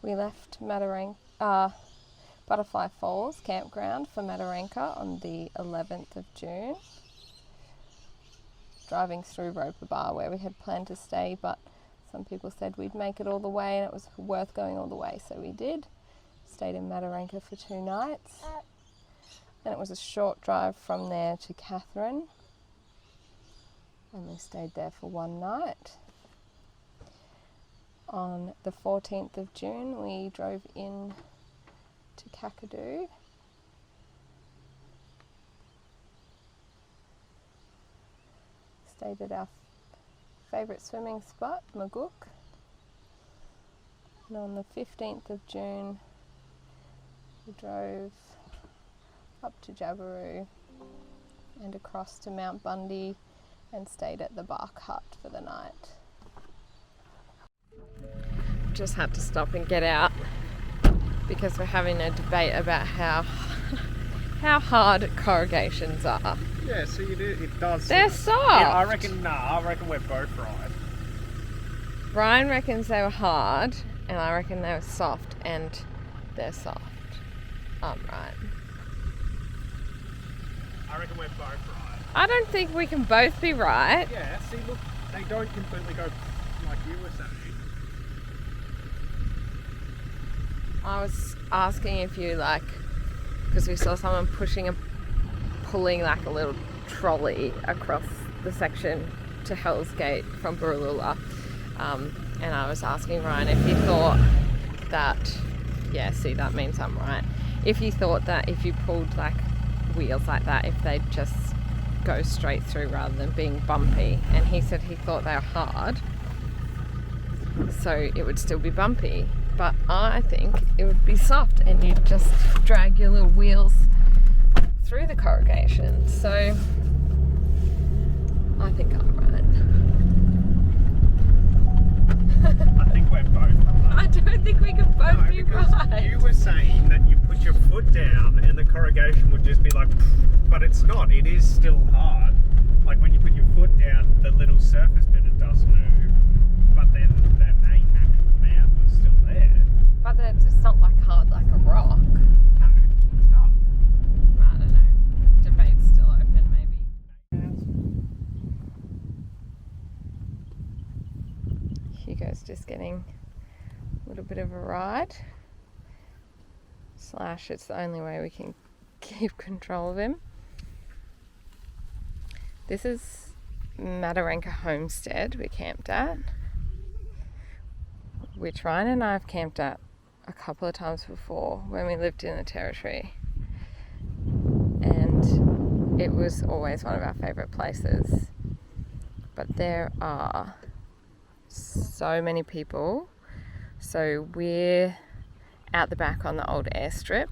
We left Butterfly Falls campground for Mataranka on the 11th of June, driving through Roper Bar where we had planned to stay, but some people said we'd make it all the way and it was worth going all the way, so we did. Stayed in Mataranka for 2 nights. Then it was a short drive from there to Katherine, and we stayed there for 1 night. On the 14th of June we drove in to Kakadu. Stayed at our favourite swimming spot, Maguk. And on the 15th of June we drove up to Jabiru and across to Mount Bundey and stayed at the Bark Hut for the night. Just had to stop and get out because we're having a debate about how hard corrugations are. Yeah, so it does. They're soft. Yeah, I reckon we're both right. Brian reckons they were hard and I reckon they were soft, and they're soft. I'm right. I reckon we're both right. I don't think we can both be right. Yeah, see, look, they don't completely go like you were saying. I was asking if you because we saw someone pulling like a little trolley across the section to Hell's Gate from Burulula, and I was asking Ryan if he thought that, that means I'm right, if you thought that if you pulled like wheels like that, if they'd just go straight through rather than being bumpy, and he said he thought they were hard, so it would still be bumpy. But I think it would be soft and you'd just drag your little wheels through the corrugation. So I think I'm right. I think we're both right. I don't think we can both be right. You were saying that you put your foot down and the corrugation would just be like, but it's not. It is still hard. Like when you put your foot down, the little surface bit of dust move, but then that main mound was still there. But it's not like hard like a rock. No, it's not. I don't know. Debate's still open, maybe. Hugo's just getting a little bit of a ride. / it's the only way we can keep control of him. This is Mataranka Homestead we camped at, which Ryan and I have camped at a couple of times before when we lived in the Territory, and it was always one of our favourite places. But there are so many people, so we're out the back on the old airstrip.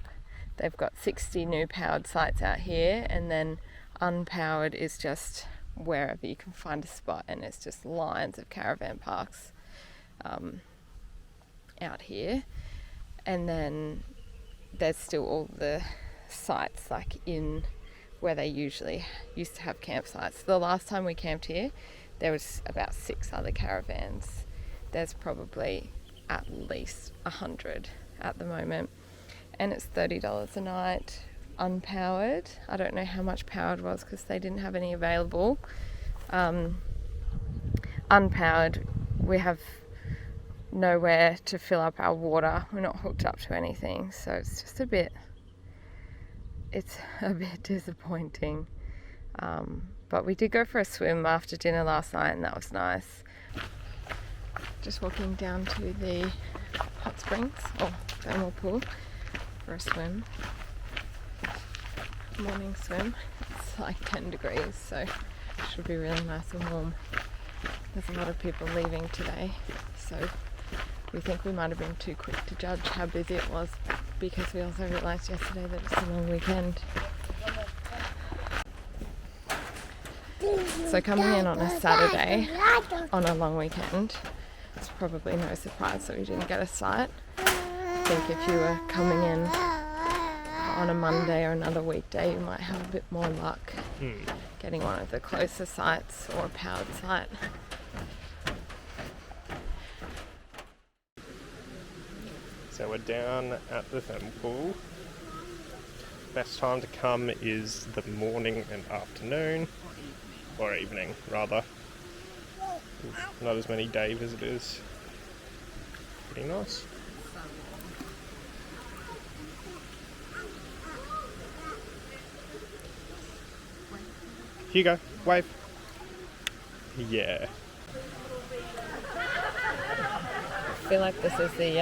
They've got 60 new powered sites out here, and then unpowered is just wherever you can find a spot, and it's just lines of caravan parks out here. And then there's still all the sites like in where they usually used to have campsites. The last time we camped here there was about 6 other caravans. There's probably at least 100 at the moment, and it's $30 a night unpowered. I don't know how much powered was because they didn't have any available. Unpowered, we have nowhere to fill up our water. We're not hooked up to anything, so it's just a bit disappointing. But we did go for a swim after dinner last night, and that was nice. Just walking down to the hot springs or thermal pool for a swim. Morning swim. It's like 10 degrees, so it should be really nice and warm. There's a lot of people leaving today, so we think we might have been too quick to judge how busy it was, because we also realised yesterday that it's a long weekend. So coming in on a Saturday on a long weekend, it's probably no surprise that we didn't get a site. I think if you were coming in on a Monday or another weekday, you might have a bit more luck getting one of the closer sites or a powered site. So we're down at the thermal pool. Best time to come is the morning and afternoon, or evening rather. Not as many day visitors. Pretty nice. Hugo, wave. Yeah. I feel like this is the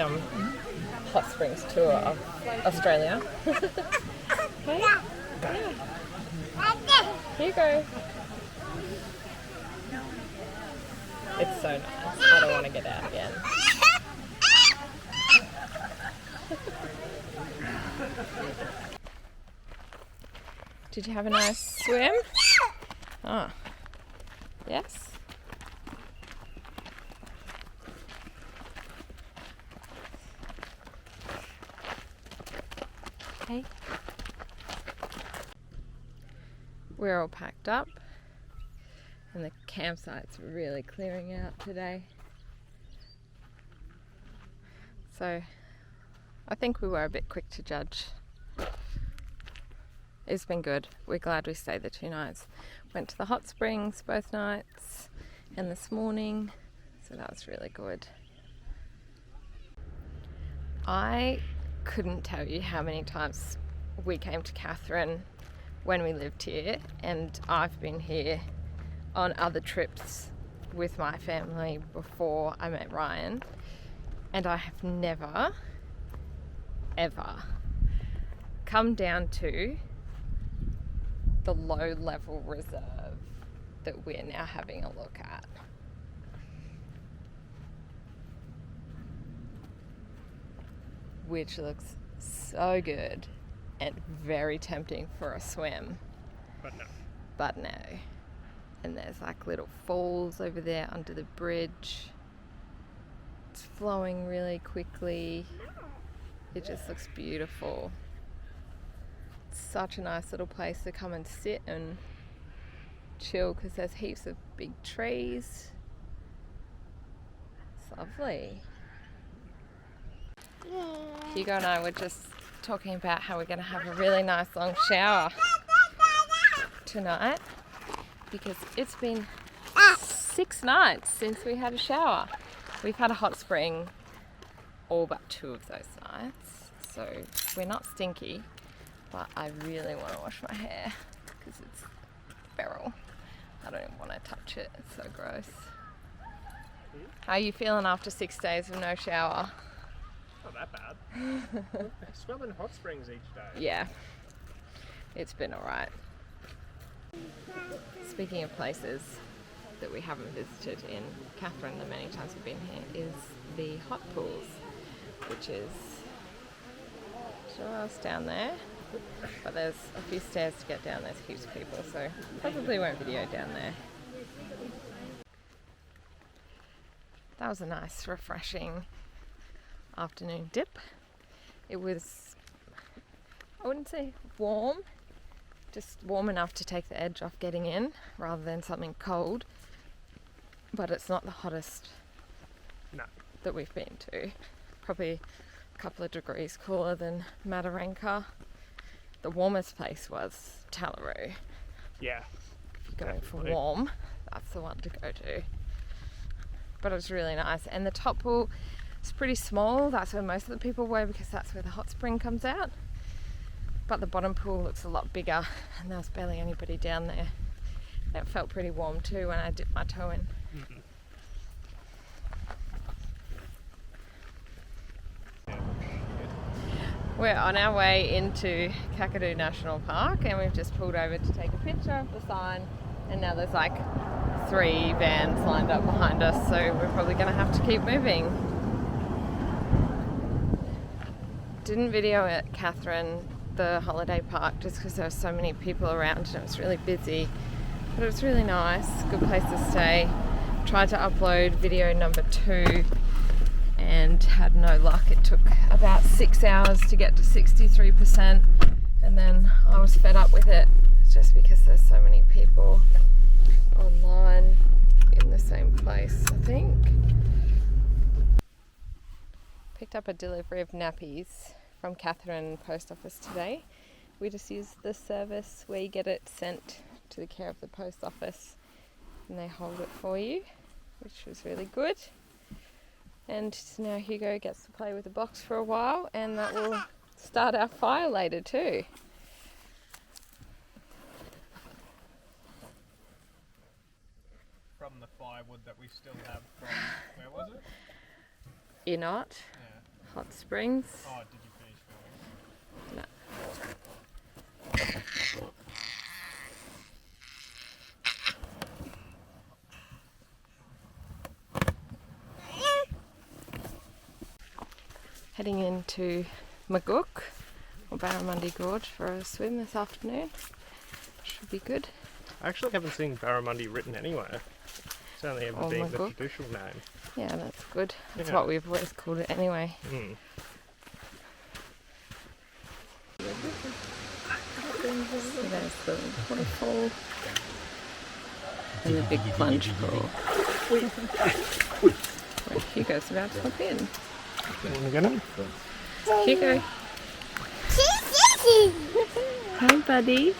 hot springs tour of Australia. Hey. Yeah. Here you go. It's so nice. I don't want to get out again. Did you have a nice swim? Ah. Yes? Hey. We're all packed up and the campsite's really clearing out today. So I think we were a bit quick to judge. It's been good. We're glad we stayed the 2 nights. Went to the hot springs both nights and this morning, so that was really good. I couldn't tell you how many times we came to Catherine when we lived here, and I've been here on other trips with my family before I met Ryan, and I have never, ever come down to the low level reserve that we're now having a look at. Which looks so good and very tempting for a swim. But no. And there's like little falls over there under the bridge. It's flowing really quickly. It just looks beautiful. It's such a nice little place to come and sit and chill because there's heaps of big trees. It's lovely. Hugo and I were just talking about how we're going to have a really nice long shower tonight because it's been 6 nights since we had a shower. We've had a hot spring all but 2 of those nights, so we're not stinky, but I really want to wash my hair because it's feral. I don't even want to touch it, it's so gross. How are you feeling after 6 days of no shower? Not that bad. Swim in hot springs each day. Yeah, it's been alright. Speaking of places that we haven't visited in Catherine the many times we've been here is the hot pools, which is just down there, but there's a few stairs to get down. There's heaps of people, so probably won't video down there. That was a nice refreshing afternoon dip. It was, I wouldn't say warm, just warm enough to take the edge off getting in rather than something cold, but it's not the hottest that we've been to. Probably a couple of degrees cooler than Mataranka. The warmest place was Tallaroo. Yeah. If you're going for warm, that's the one to go to. But it was really nice, and the top pool is pretty small. That's where most of the people were because that's where the hot spring comes out. But the bottom pool looks a lot bigger, and there was barely anybody down there. It felt pretty warm too when I dipped my toe in. Mm-hmm. We're on our way into Kakadu National Park, and we've just pulled over to take a picture of the sign, and now there's like 3 vans lined up behind us, so we're probably going to have to keep moving. Didn't video at Catherine, the holiday park, just because there were so many people around and it was really busy, but it was really nice, good place to stay. Tried to upload video number 2 and had no luck. It took about 6 hours to get to 63%, and then I was fed up with it just because there's so many people online in the same place, I think. Picked picked up a delivery of nappies from Catherine Post Office today. We just used the service where you get it sent to the care of the post office and they hold it for you, which was really good. And now Hugo gets to play with the box for a while, and that will start our fire later too. From the firewood that we still have from, where was it? Inot, Yeah. Hot Springs. Oh, did you finish filming? No. Heading into Maguk or Barramundi Gorge for a swim this afternoon. Should be good. I actually haven't seen Barramundi written anywhere. It's only ever Or been the Maguk. traditional name. Yeah, that's good. That's Yeah. what we've always called it anyway. Mm. So there's the waterfall and the big plunge pool. Where Hugo's about to hop in. Want to get him? Hugo. Hi, buddy.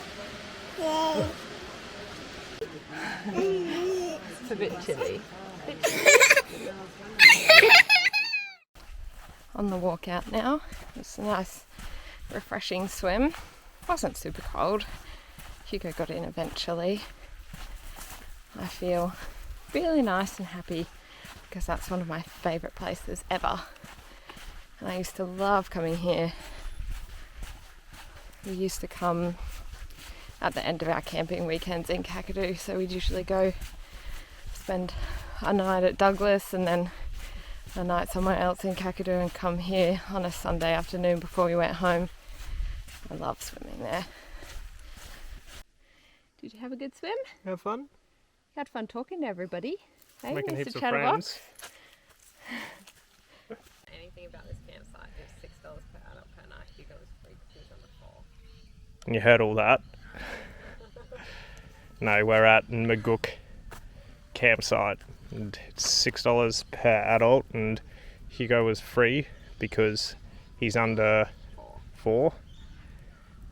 It's a bit chilly. On the walk out now. It's a nice, refreshing swim. Wasn't super cold. Hugo got in eventually. I feel really nice and happy because that's one of my favourite places ever. And I used to love coming here. We used to come at the end of our camping weekends in Kakadu, so we'd usually go spend a night at Douglas and then a night somewhere else in Kakadu and come here on a Sunday afternoon before we went home. I love swimming there. Did you have a good swim? Have fun? You had fun talking to everybody. Hey, Making Mr. heaps of Chatterbox. friends. Anything about this campsite is $6 per adult per night. Hugo was free because he was on the floor. And you heard all that. No, we're at Maguk campsite and it's $6 per adult, and Hugo was free because he's under 4.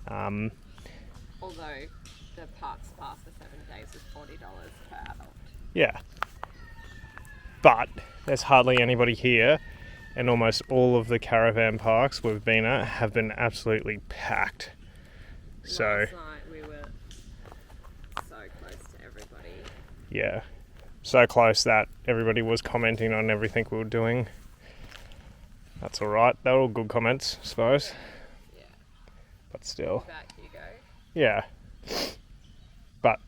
Although the parks pass for 7 days is $40 per adult. Yeah. But there's hardly anybody here, and almost all of the caravan parks we've been at have been absolutely packed. So, Last night we were so close to everybody. yeah. So close that everybody was commenting on everything we were doing. That's alright. They were all good comments, I suppose. Yeah. But still. Back Hugo. Yeah. But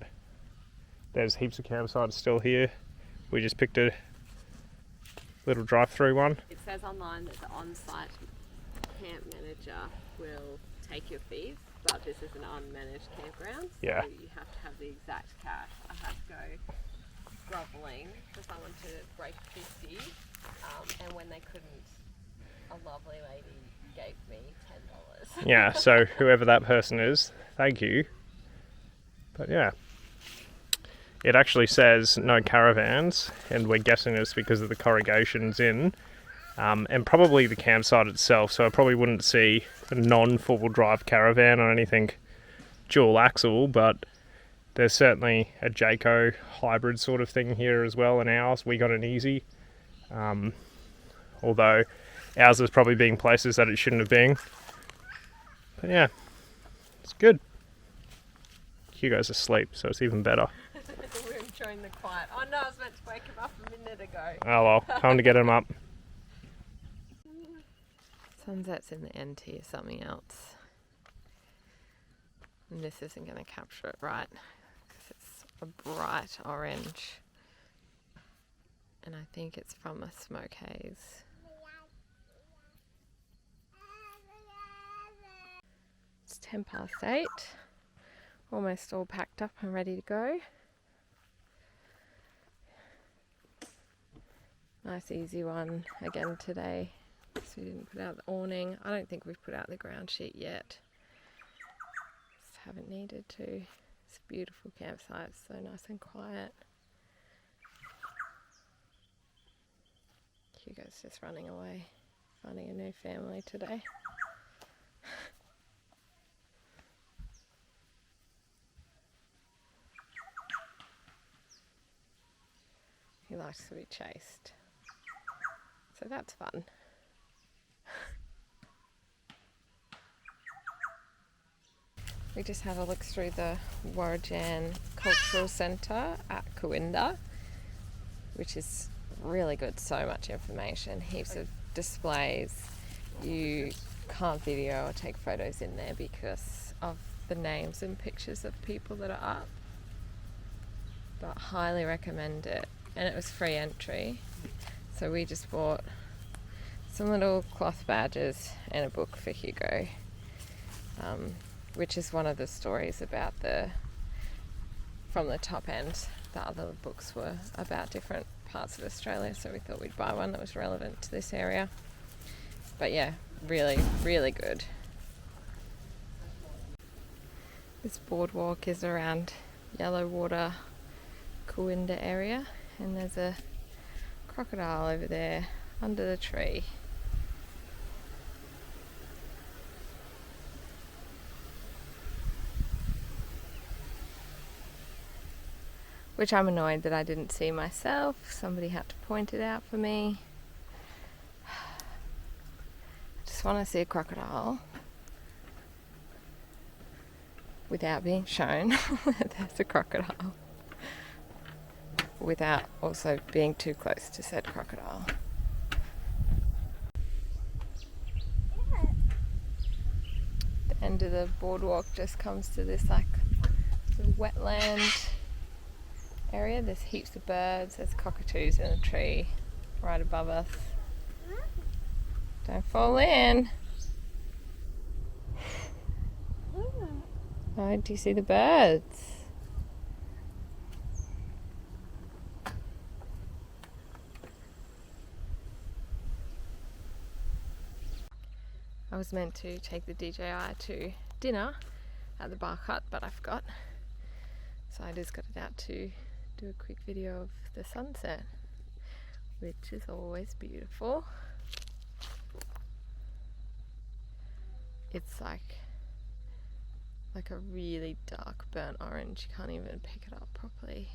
there's heaps of campsites still here. We just picked a little drive-through one. It says online that the on-site camp manager will take your fees, but this is an unmanaged campground, so Yeah. you have to have the exact cash. I had to go grovelling for someone to break 50, and when they couldn't, a lovely lady gave me $10. Yeah, so whoever that person is, thank you. But yeah. It actually says no caravans, and we're guessing it's because of the corrugations in, and probably the campsite itself, so I probably wouldn't see a non-four-wheel drive caravan or anything dual axle, but there's certainly a Jayco hybrid sort of thing here as well in ours. We got an easy, although ours is probably being places that it shouldn't have been. But yeah, it's good. Hugo's asleep, so it's even better. We're enjoying the quiet. Oh no, I was meant to wake him up a minute ago. Oh well, time to get him up. Sunset's in the end here, something else. And this isn't going to capture it right because it's a bright orange. And I think it's from a smoke haze. It's 8:10. Almost all packed up and ready to go. Nice easy one again today. So we didn't put out the awning. I don't think we've put out the ground sheet yet. Just haven't needed to. It's a beautiful campsite, so nice and quiet. Hugo's just running away. Finding a new family today. He likes to be chased, so that's fun. We just had a look through the Warrajan Cultural Centre at Cooinda, which is really good. So much information, heaps of displays. You can't video or take photos in there because of the names and pictures of people that are up, but highly recommend it. And it was free entry, so we just bought some little cloth badges and a book for Hugo, which is one of the stories about from the top end. The other books were about different parts of Australia, so we thought we'd buy one that was relevant to this area. But yeah, really, really good. This boardwalk is around Yellowwater, Cooinda area, and there's a crocodile over there under the tree. Which I'm annoyed that I didn't see myself. Somebody had to point it out for me. I just want to see a crocodile without being shown that there's a crocodile, without also being too close to said crocodile. The end of the boardwalk just comes to this like wetland area. There's heaps of birds. There's cockatoos in a tree right above us. Don't fall in. Oh, do you see the birds? I was meant to take the DJI to dinner at the bar hut, but I forgot. So I just got it out to do a quick video of the sunset, which is always beautiful. It's like a really dark burnt orange. You can't even pick it up properly.